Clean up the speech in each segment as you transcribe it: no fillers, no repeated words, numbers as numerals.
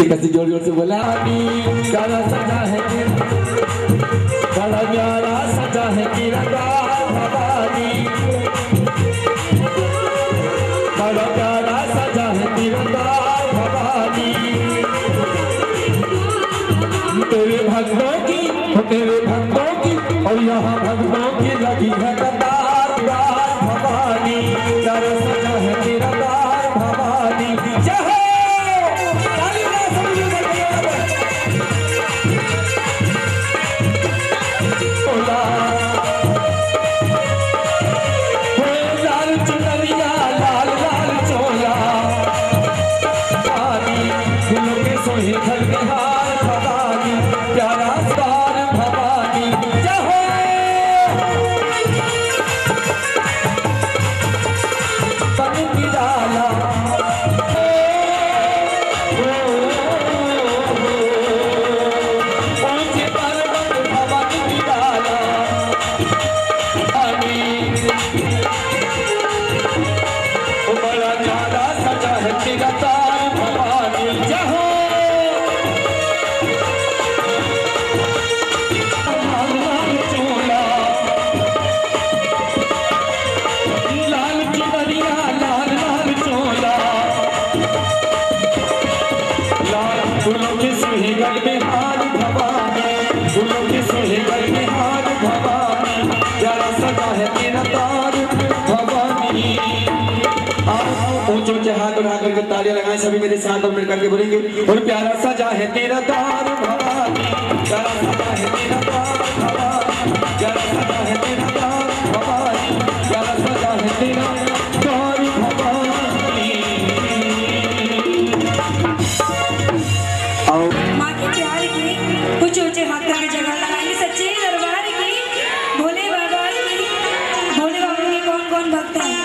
कैसे जोर जोर से बोला प्यारा सजा है बड़ा प्यारा सजा है किरदार भवानी बड़ा प्यारा सजा है किरदार भवानी तेरे भक्तों की और यहाँ भक्तों की लगी है कतार भवानी प्यारा सजा है किरदार भवानी जय लाल चुनरिया लाल लाल चोला फूलों के सोहे घर बिहार भवानी प्यारा सार भवानी जय हो बन की डाला फूलों के सोहे घर में हार भवानी फूलों के सोहे घर में हार भवानी प्यारा सजा है तेरा तार भवानी। आप ऊंचे ऊंचे हाथ उठा करके तालियां लगाएं सभी मेरे साथ और मिलकर के बोलेंगे और प्यारा सजा है तेरा तार भवानी प्यारा सजा है तेरा तार भवानी प्यारा सजा है तेरा तार भवानी प्यारा सजा है तेरा तार भवानी। माँ के प्यार की कुछ ऊंचे हाथ करके जगह लगाएंगे सच्चे दरबार की भोले बाबा के कौन कौन भक्त हैं।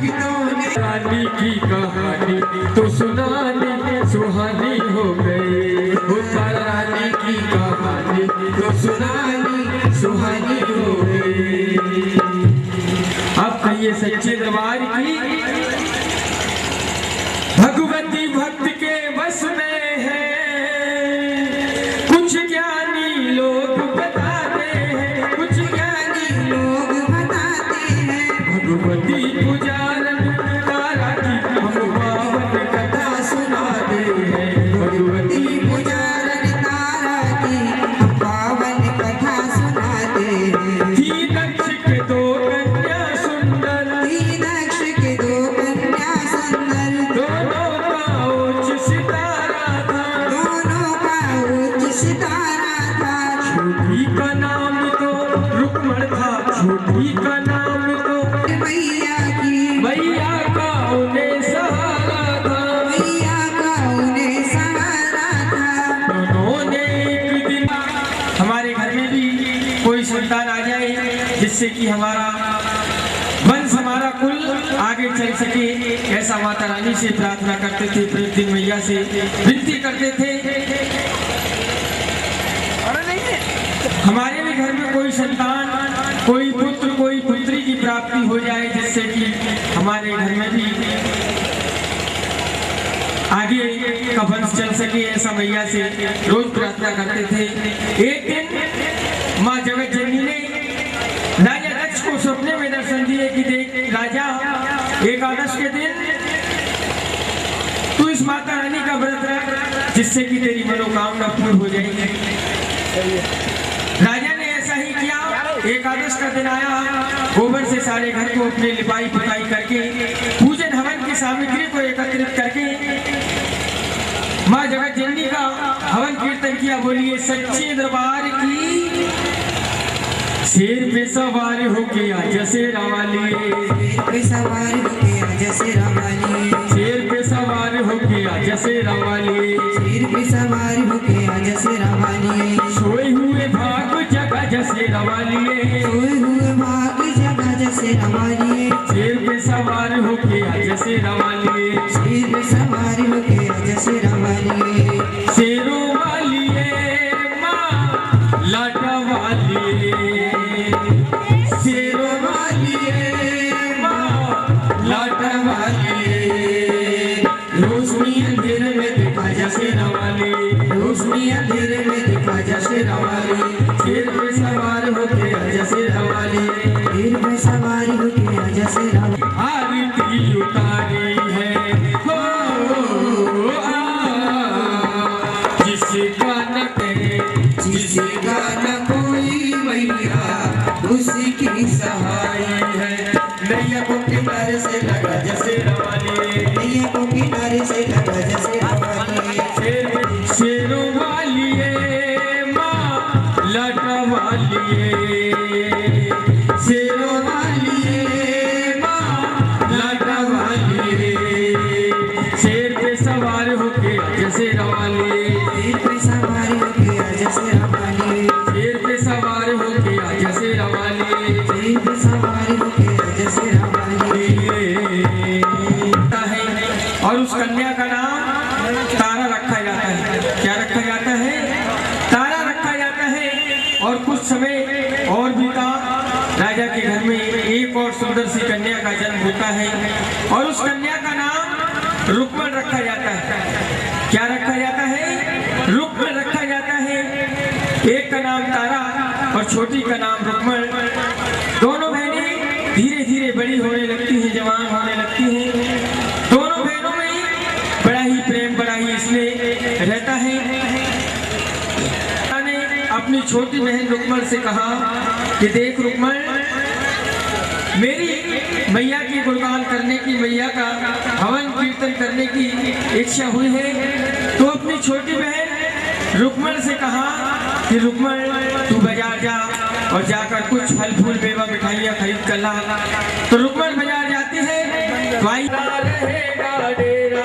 भक्तों ने रानी की कहानी तो सुनानी सुहानी हो गई। रानी की कहानी तो सुनानी सुहानी हो गई। अब कहिए सच्चे दरबार की भगवती भक्त के बस में है, कुछ ज्ञानी लोग बताते हैं, कुछ ज्ञानी लोग बताते हैं। भगवती पुजारन तारा की हम पावन कथा सुनाते हैं। भगवती पुजारन तारा की हम पावन कथा सुनाते हैं। थी दक्ष के दो कन्या सुंदर, थी दक्ष के दो कन्या सुंदर, दोनों का उच्च सितारा था, दोनों का उच्च सितारा था। छोटी का नाम तो रुक्मण था, छोटी का नाम तो मैया की, मैया का उन्हें सहारा था, मैया का उन्हें सहारा था। दोनों ने एक दिन हमारे घर में भी कोई संतान आ जाए जिससे कि हमारा वंश हमारा कुल आगे चल सके, ऐसा माता रानी से प्रार्थना करते थे, प्रतिदिन मैया से विनती करते थे। हमारे भी घर में कोई संतान, कोई पुत्र, कोई पुत्री की प्राप्ति हो जाए जिससे कि हमारे घर में भी आगे का वंश चल सके, ऐसा मैया से रोज प्रार्थना करते थे। एक दिन माँ जगत जननी ने राजा दक्ष को सपने में दर्शन दिए कि देख राजा, एकादश के दिन तू इस माता रानी का व्रत रख जिससे कि तेरी मनोकामना पूर्ण हो जाएगी। राजा ने ऐसा ही किया। एकादश का दिन आया, गोबर से सारे घर को अपने लिपाई पुताई करके पूजन हवन की सामग्री को एकत्रित करके माँ जगत जननी का हवन कीर्तन किया। बोलिए सच्चे दरबार की। शेर पे सवार होके आ जैसे रावाली, शेर पे सवार होके आ जैसे रावाली, शेर पे सवार होके आ जैसे रावाली, शेर पे सवार होके आ जैसे रावाली। सोए हुए भाग जगह जैसे रावाली, सोए हुए भाग जगह जैसे रावाली। शेर पे सवार होके आ जैसे रावाली, शेर पे सवार होके आ जैसे रावाली। शेरों वाली माँ लाटा वाली, शेरों वाली माँ लाटा वाली। रोशनी अंधेरे में दिखा जैसे रवाली, रोशनी अंधेरे में दिखा जैसे रवाली। शेर पे सवार होके आ जैसे रवाली, शेर पे सवार होके आ जैसे रवाली। आरती उतारी है जिसका न करे, जिसका न कोई मैया उसी की सहाय है। नैया को किनारे से लगा जैसे रवाली, नैया को किनारे से लगा जैसे रवाली। शेरों वाली माँ लाटा वाली, शेरों वाली माँ लाटा वाली। शेर पे सवार होके जैसे रवाली, शेर पे सवार होके जैसे रवाली, शेर पे सवार होके जैसे रवाली, शेर पे सवार होके जैसे रवाली। और उस कन्या का नाम तारा रखा जाता है। क्या रखा जाता है? तारा रखा जाता है। और कुछ समय और बीता, राजा के घर में एक और सुंदर सी कन्या का जन्म होता है और उस कन्या का नाम रुक्मण रखा जाता है। क्या रखा जाता है? रुक्मण रखा जाता है। एक का नाम तारा और छोटी का नाम रुक्मण। दोनों बहनें धीरे धीरे बड़ी होने लगती हैं, जवान होने लगती हैं। दोनों बहनों में बड़ा ही प्रेम, बड़ा ही स्नेह रहता है। ने अपनी छोटी बहन रुक्मण से कहा कि देख रुक्मण, मेरी मैया की गुणगान करने की, मैया का हवन कीर्तन करने की इच्छा हुई है। तो अपनी छोटी बहन रुक्मण से कहा कि रुक्मण तू बाजार जा और जाकर कुछ फल फूल मेवा मिठाइयाँ खरीद कर ला। तो रुक्मण बाजार जाती है। रहेगा डेरा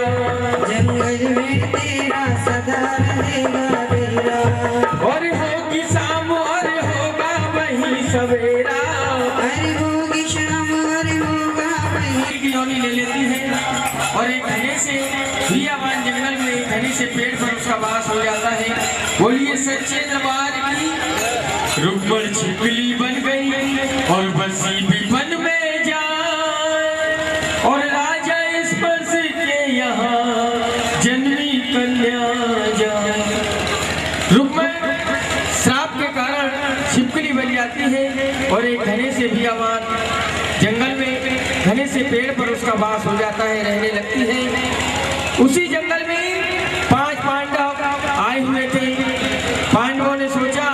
जंगल में तेरा सदा रहेगा डेरा, और होगी शाम और होगा वही सवेरा, अरे होगी शाम और होगा वही नौनी ले लेती है और एक घने से बियाबान जंगल में एक घने से पेड़ पर उसका वास हो जाता है। बोलिए सच्चे दरबार की। रुक्मण छिपकली बन गई और बसी विपन में जाए और राजा स्पर्श के यहाँ जन्मी कन्या जाए। रुक्मण श्राप के कारण छिपकली बन जाती है और एक घने से बियाबान जंगल में घने से पेड़ पर उसका वास हो जाता है, रहने लगती है। उसी जंगल में 5 पांडव आए हुए थे। पांडवों ने सोचा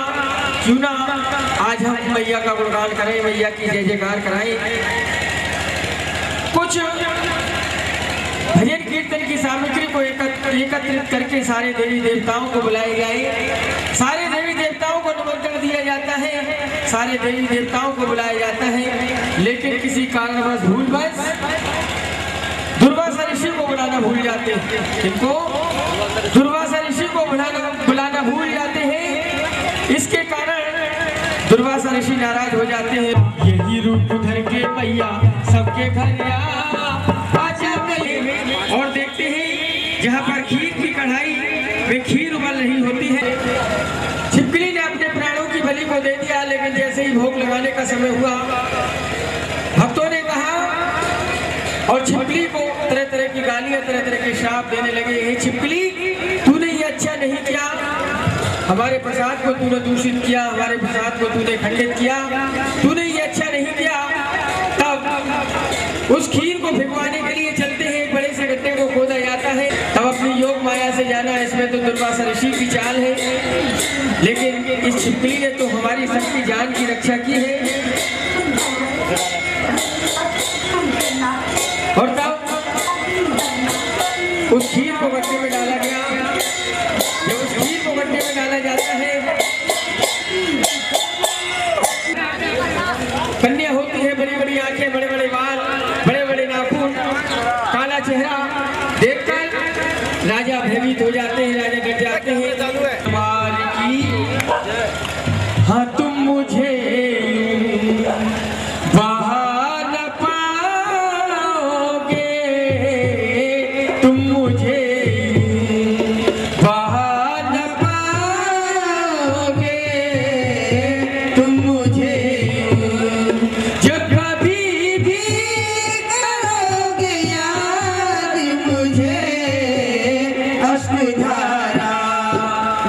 क्यों ना आज हम मैया का गुणगान करें, मैया की जय जयकार कराएं। कुछ भजन कीर्तन की सामग्री को एकत्रित करके सारे देवी देवताओं को बुलाए गए। सारे देवी देवताओं को निमंत्रण दिया जाता है, सारे देवी देवताओं को बुलाया जाता है, लेकिन किसी कारणवश भूलवश दुर्वासा ऋषि को बुलाना भूल जाते हैं। इनको दुर्वासा ऋषि को बुलाना भूल जाते हैं। इसके कारण दुर्वासा ऋषि नाराज हो जाते हैं। यही रूप धर के मैया सबके घर आ जाते हैं और देखते हैं जहाँ पर खीर की कढ़ाई में खीर उबल रही होती है। छिपकली ने अपने प्राणों की बलि को दे दिया, लेकिन जैसे ही भोग लगाने का समय हुआ भक्तों ने कहा और छिपकली को तरह तरह की गालियां, तरह तरह के श्राप देने लगे। हे छिपकली, तूने ये अच्छा नहीं किया, हमारे प्रसाद को तूने दूषित किया, हमारे प्रसाद को तूने खंडित किया, तूने ये अच्छा नहीं किया। तब उस खीर को भिगवाने के लिए चलते हैं, एक बड़े से गड्ढे को खोदा जाता है। तब अपनी योग माया से जाना, इसमें तो दुर्वासा ऋषि की चाल है, लेकिन इस छिपकली ने तो हमारी सबकी जान की रक्षा की है। और तब उस खीर को गड्ढे में डाला गया। जब उस खीर को गड्ढे में डाला जाता है, कन्या होती है, बड़ी बड़ी आंखें, बड़े बड़े बाल, बड़े बड़े नाखून, काला चेहरा देखकर राजा भयभीत हो जाते हैं, राजा डर जाते हैं। दरबार की हाँ तुम मुझे बाहर न पाओगे, तुम मुझे बाहर न पाओगे, तुम मुझे जब कभी भी करोगे याद मुझे अश्रुधारा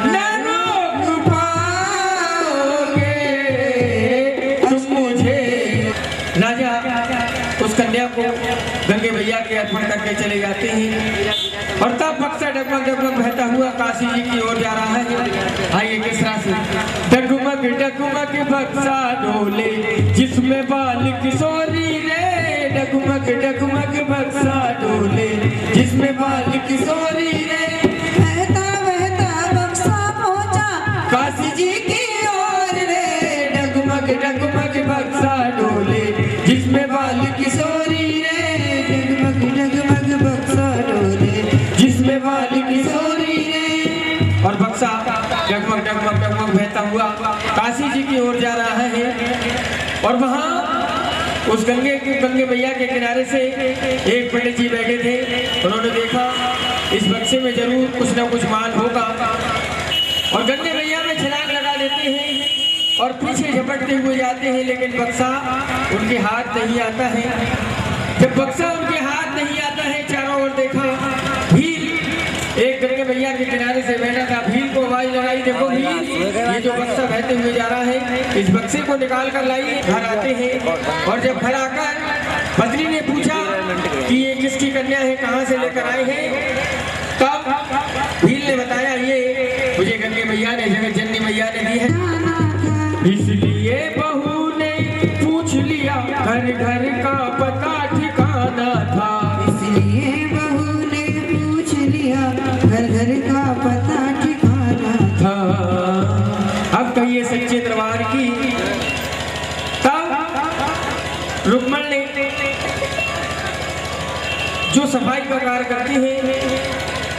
न रोक पाओगे, तुम मुझे। राजा उस कन्या को गंगे मैया के अर्पण करके चले जाते हैं और तब बक्सा डगमग डगमग बहता हुआ काशी जी की ओर जा रहा है। आइए किस तरह से डगमग डगमग बक्सा डोले जिसमें बाल किशोरी रे, डगमग डगमग बक्सा डोले जिसमें बाल किशोरी रे। बहता बहता बक्सा पहुंचा काशी जी की ओर रे, डगमग डगमग बक्सा डोले जिसमें बाल किशोरी रे, डगमग डगमग बक्सा डोले जिसमें बाल किशोरी रे। और बक्सा डगमग डगमग डगमग बहता हुआ काशी जी की ओर जा रहा है। और वहाँ उस गंगे मैया के किनारे से एक पंडित जी बैठे थे। उन्होंने देखा इस बक्से में जरूर कुछ ना कुछ माल होगा और गंगे मैया में छलांग लगा देते हैं और पीछे झपटते हुए जाते हैं, लेकिन बक्सा उनके हाथ नहीं आता है। जब बक्सा उनके हाथ नहीं आता है, चारों ओर देखा, भील एक गंगे मैया के किनारे से बैठा था। भील को आवाज लगाई, देखो भील, ये जो बक्सा बहते हुए जा रहा है, इस बक्से को निकाल कर लाइए। घर आते हैं और जब घर आकर पत्नी ने पूछा कि ये किसकी कन्या है, कहाँ से लेकर आए हैं, तब भील ने बताया ये मुझे गंगे मैया ने, जगत जननी मैया ने दी है। इसलिए बहू ने पूछ लिया, घर घर का पता ठिकाना था। इसलिए बहू ने पूछ लिया, घर घर का पता ठिकाना था। अब कहिए सच्चे दरबार की। तब रुक्मण ने जो सफाई का कार्य करती है,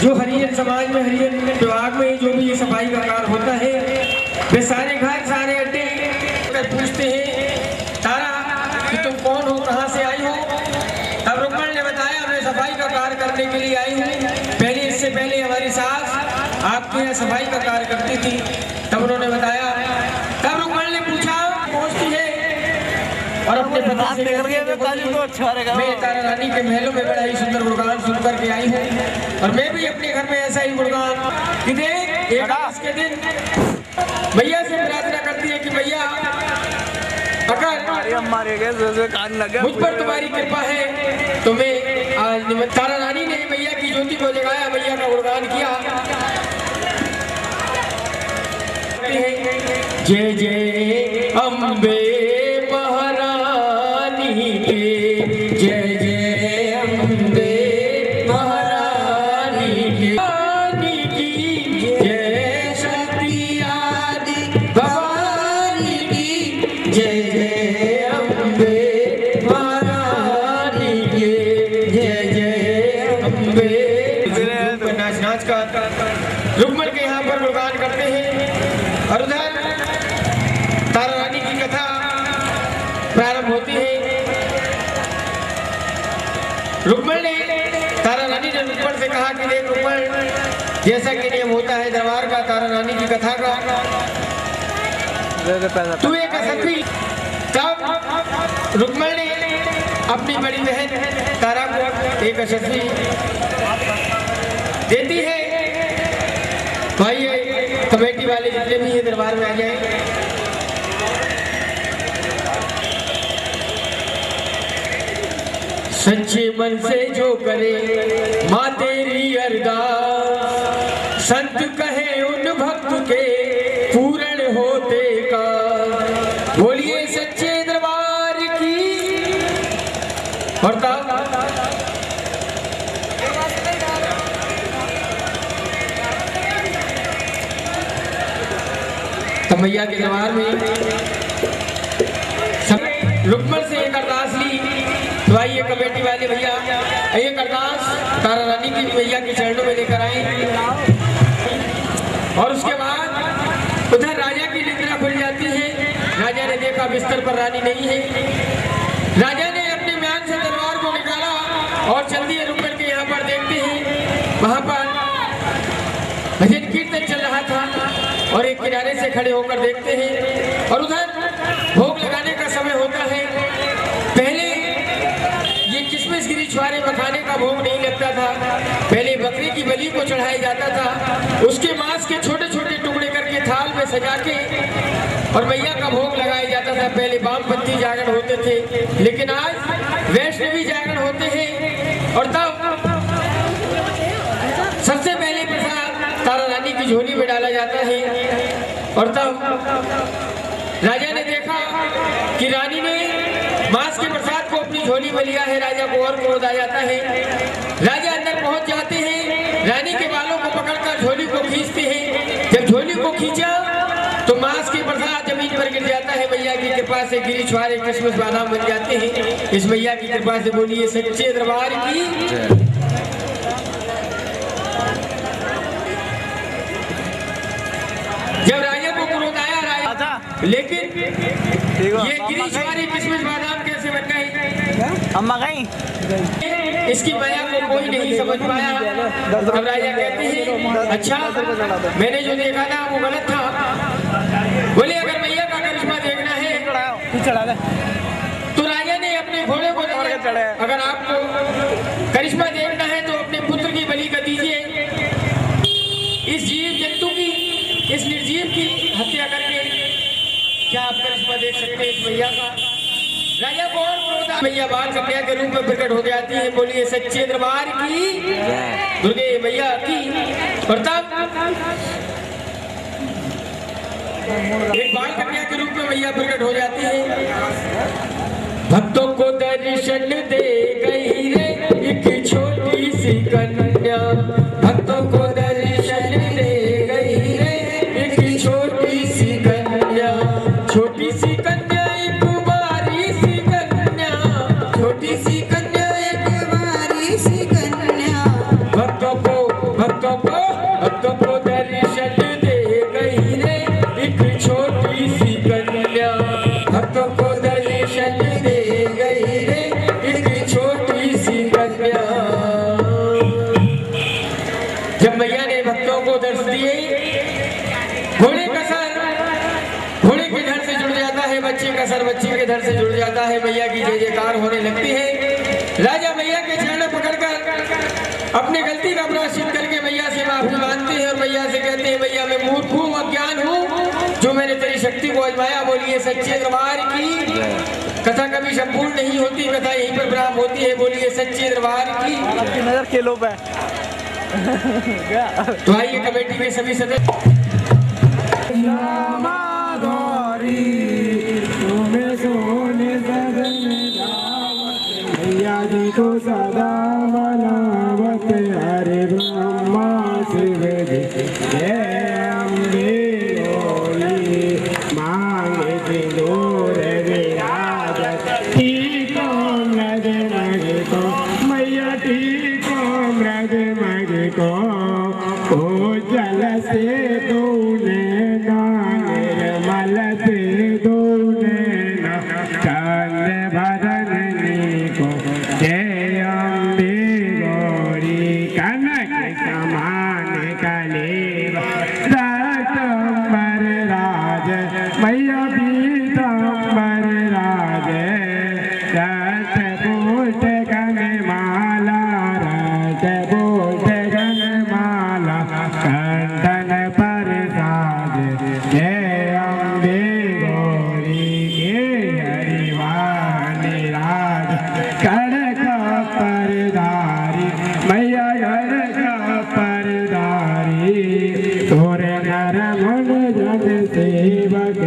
जो हरिजन समाज में, हरिजन विभाग में जो भी ये सफाई का कार्य होता है, वे सारे घर, सारे अड्डे पूछते हैं तारा कि तुम कौन हो, कहाँ से आई हो। तब रुक्मण का कार्य करने के लिए आई हूँ। पहले इससे पहले हमारी सास आपके यहाँ सफाई का कार्य करती थी, तब उन्होंने बताया। तब रुक्मणी ने पूछा पहुँचती है और अपने पति से मैं तारा रानी के महलों में बड़ा ही सुंदर गुणगान सुन करके आई हूँ, और मैं भी अपने घर में ऐसा ही गुणगान कि देख एकादश के दिन भैया से प्रार्थना करती है कि भैया अगर मुझ पर तुम्हारी कृपा है तो मैं आज तारा रानी ने भैया की ज्योति को जगाया, भैया का गुणगान किया। जय जय अम्बे महारानी की, जय जय अम्बे महारानी की, रानी की जय शक्ति आदि भवानी की, जय जय अम्बे महारानी की, जय जय अम्बे। नाच का रुक्मणी के यहाँ पर गुणगान करते हैं और उधर तारा रानी की कथा प्रारंभ होती है। रुक्मणी ने तारा रानी ने रुक्मणी से कहा कि देख रुक्मणी, जैसा कि नियम होता है दरबार का तारा रानी की कथा का, तू एक असफी। तब रुक्मणी ने अपनी बड़ी बहन तारा को एक असफी देती है। भाई कमेटी वाले जितने भी ये दरबार में आ जाए। सच्चे मन से जो करे माँ तेरी अरदास, संत कहे उन भक्त के पूर्ण होते का। बोलिए सच्चे दरबार की। और तब मैया के दरबार में रुक्मणी से एक अरदास ली। तो आइए कमेटी वाले भैया एक अरदास तारा रानी की मैया के चरणों में लेकर आए। और उसके बाद उधर राजा की निद्रा खुल जाती है। राजा ने देखा बिस्तर पर रानी नहीं है। राजा ने अपने म्यान से तलवार को निकाला और चल दिए रुक्मणी के यहाँ पर। देखते हैं वहां पर भजन कीर्तन चल रहा था और एक किनारे से खड़े होकर देखते हैं और उधर भोग लगाने का समय होता है। पहले ये किशमिश गिरी छुआरे मखाने का भोग नहीं लगता था, पहले बकरी की बलि को चढ़ाया जाता था। उसके मांस के छोटे छोटे टुकड़े करके थाल में सजा के और मैया का भोग लगाया जाता था। पहले वामपंथी जागरण होते थे, लेकिन आज वैष्णवी जागरण होते हैं। और तब सबसे पहले प्रसाद तारा रानी की झोली में डाला जाता है। और तब राजा ने देखा कि रानी ने मांस के प्रसाद को अपनी झोली में लिया है। राजा को और क्रोध आ जाता है। राजा अंदर पहुंच जाते हैं, रानी के बालों को पकड़कर झोली को खींचते हैं। जब झोली को खींचा तो मांस के प्रसाद जमीन पर गिर जाता है। मैया की कृपा से गिरी छुआरे किशमिश बादाम बन जाते हैं। इस मैया की कृपा से बोलिए सच्चे दरबार की। जब राजा को क्रोध आया लेकिन ये गिरी छुआरे किशमिश बादाम कैसे बन गई? अम्मा गई इसकी माया को कोई नहीं समझ पाया। अब राजा कहते हैं अच्छा मैंने जो देखा था वो गलत था। बोले अगर मैया का करिश्मा देखना है तो राजा ने अपने घोड़े को अगर आपको करिश्मा देखना है तो अपने पुत्र की बलि कर दीजिए। इस जीव जंतु की, इस निर्जीव की हत्या करके क्या आप करिश्मा देख सकते हैं इस मैया का? राजा को और क्रोध मैया बाल कन्या के रूप में प्रकट हो जाती है। बोलिए सच्चे दरबार की, दुर्गे मैया की। और तब एक बाल कन्या के रूप में मैया प्रकट हो जाती है। भक्तों को दर्शन दे गई रे एक छोटी सी कन्या। भक्तों को दर्शन दे गई रे एक छोटी सी कन्या। छोटी सी कन्या एक बारी सी कन्या, छोटी सी कन्या एक बारी सी कन्या। भक्तों को दर्शन दे गई रे एक छोटी सी कन्या। भक्तों को दर्शन दे गई रे एक छोटी सी कन्या। से जुड़ जाता है, मैया की जय जयकार होने लगती है। राजा मैया के चरण पकड़कर अपनी गलती का प्रायश्चित करके मैया से माफी मांगते हैं और मैया से कहते हैं मैया मैं मूर्ख हूँ, अज्ञान हूँ, जो मैंने तेरी शक्ति को आजमाया। बोलिए सच्चे दरबार की। कथा कभी संपूर्ण नहीं होती, कथा यहीं पर विराम होती है। बोलिए सच्चे दरबार की। नजर खेलो पे। तो आइए कमेटी के सभी सदस्य। को सदा मनावत हरे ब्रह्मा शिव जय अम्बे गौरी मांगे सिंदूर विराजत टीको मृग मग को मैया टीको मृग मग को ओ जल से तूने निर्मल से तूने चंद भरन को जय अम्बे गौरी कनक समान कलेव रतंबर राज मैया पीतांबर राज रत पुष्ट गण माला रत पुष्ट गण माला कंदन पर साज जय अम्बे गौरी के हरिवाणी राज कड़क परदारी मैया कड़क परदारी तोरे नर मन जन सेवक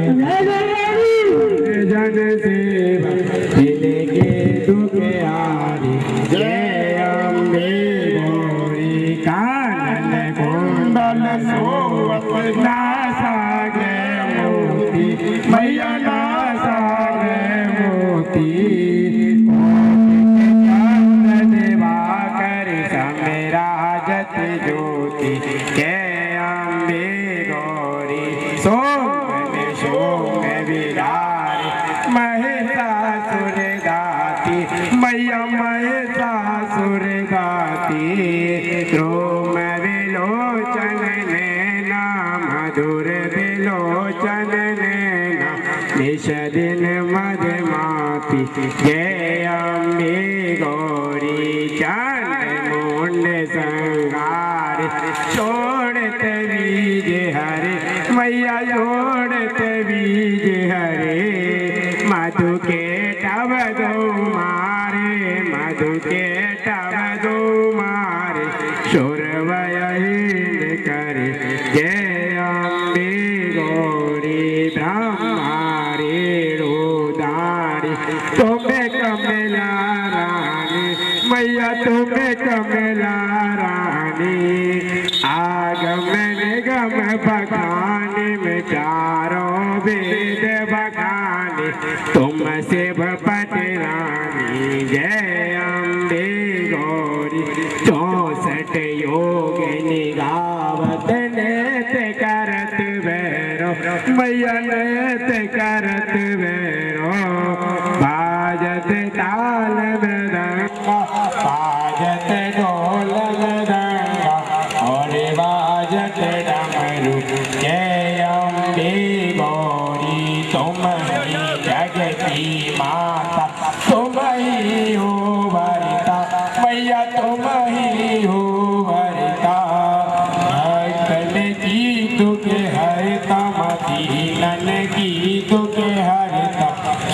जन सेवक दिलके दुख आरी जय अम्बे गौरी कानन कुंडल सोवत नासागे मोती मैया नासागे मोती देवाकर समेराजत ज्योति जय अम्बे गौरी सोम सोम विरारी महिषासुर गाती मैया महिषासुर गाती रोम विलोचन नैना मधुर विलोचन नैना निश दिन मधुमाती जय अम्बे गौरी चंद मुंड संगार छोड़त बीज हरे मैया छोड़त बीज हरे मधु के टब दो मारे मधु के टब दो मारे शोरवयहीन करे जय अम्बे गौरी ब्रह्मारे रोदारी तुम्हें कमला रानी मैया तुम्हें कमला रानी आगम निगम बखानी में चारों वेद बखानी तुम शिव पट रानी जय अम्बे गौरी 64 योग निगावत नेत करत भैरो मैया नेत करत भैरो बाजत ताल मृदंगा बाजत ढोल मृदंगा और बाजत डमरू जय अम्बे गौरी तुम ही जगती माता तुम ही हो वरिता मैया तुम ही हो वरिता भक्तन की दुख हरता मदीनन की दुख हरता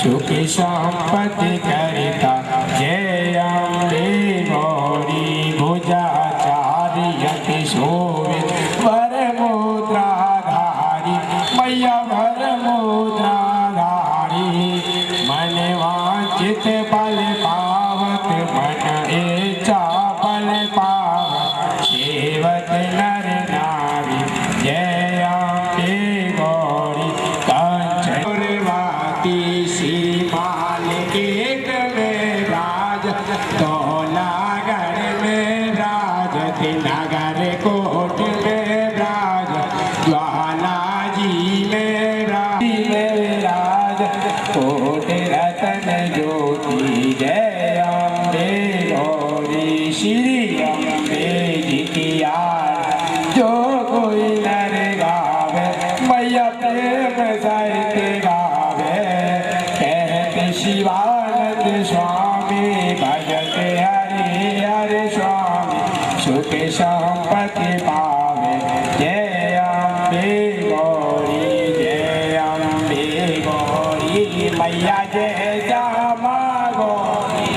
सुख संपत्ति करता जय अम्बे गौरी भुजाचार्य शोभित वर मुद्राधारी मैया वर मुद्राधारी मन वांछित बल पावत मन इच्छा बल पावत सेवत नर नारी जय अम्बे गौरी कंचनवाती सीमाल गेट में राज तोलागढ़ में राज नगर कोट में राज ज्वाला जी में राज कोट रतन ज्योति जय अम्बे गौरी श्री अम्बे जी की यार जो कोई नर गावे मैया प्रेम सहित गावे कहते सुख संपत्ति पावे। जय अम्बे गौरी, जय अम्बे गौरी, मैया जय श्यामा गौरी।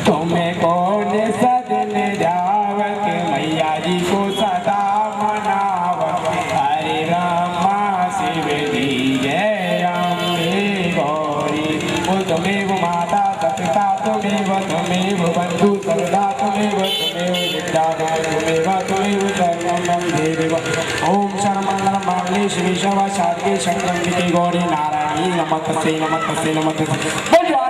तुम्हें कौन सदन जावत, मैया जी को सदा मनावत। हरे ब्रह्मा शिव जी जय अम्बे गौरी। वो तुम्हें माता सतता, तुम्हें बंधु सरदा, तुम्हें विद्या, तुम्हें सर्वं देव। ओम शर्मंगल मांगल्ये शिवे सर्वार्थ साधिके शरण्ये त्र्यंबके गौरी नारायणी नमस्तस्यै नमस्तस्यै नमस्तस्यै।